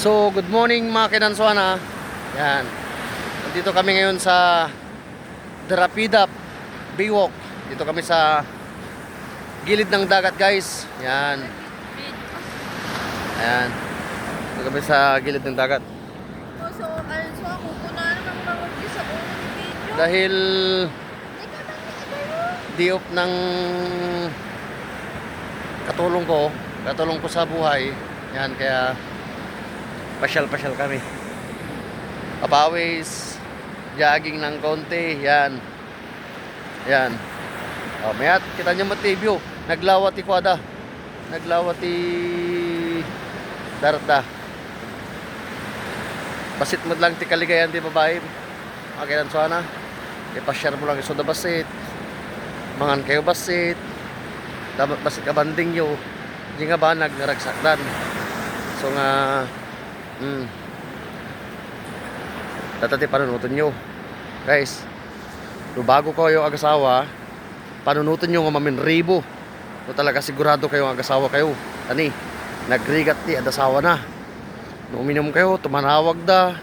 So, good morning mga kinansuana. Yan. Nandito kami ngayon sa Darapidap Baywalk. Dito kami sa gilid ng dagat, guys. Yan. Ayan. Dito kami sa gilid ng dagat. So, ako na naman mga sa unang video. Dahil diop ng katulong ko sa buhay. Yan, kaya pasyal-pasyal kami. Kapawis, jogging ng konti, yan. Yan. O, mayat, kita niyo matibyo. Naglawati kwada. Naglawati darata. Basit mo lang ti kaligayan ti babae. Makinan sana. Ipa-share mo lang iso da basit. Mangan kayo basit. Dapat basit ka banding yo. Di nga ba nagnaragsakdan. So nga tatati panunutin nyo guys, bago kayo ag-asawa, panunutin nyo nga maminribo no talaga sigurado kayo ag-asawa kayo. Ani nagrigat ti adasawa na no uminom kayo, tumanawag da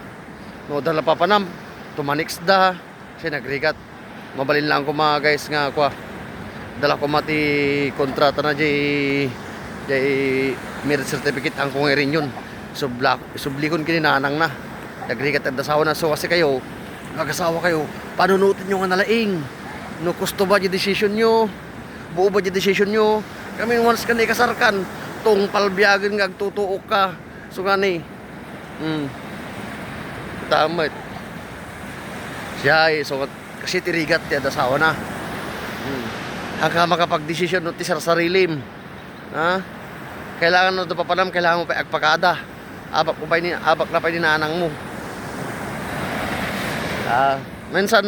no dala papanam, tumanix da siya nagrigat. Mabalin lang ko mga guys nga kwa dala ko mati kontrata na jay merit certificate ang kung rin yun. Sublikon kini nanang na nagrigat ang dasawa na. So kasi kayo nag-asawa kayo, panunutin nyo nga nalaing no gusto ba yung decision nyo, buo ba yung decision nyo. Kami once ka na ikasarkan tong palbiyagan nga tutuok ka. So gani tama siya so kasi tirigat yung dasawa na hanggang makapag-desisyon no ti sarsarilim ha. Kailangan no papanam, kailangan mo pa agpakada. Abak na pa ni nanang mo. Minsan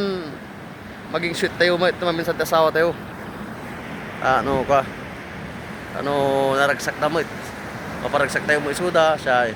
maging sweet tayo mo, minsan tasawa tayo. Naragsak na mo. Maparagsak tayo mo isuda siya.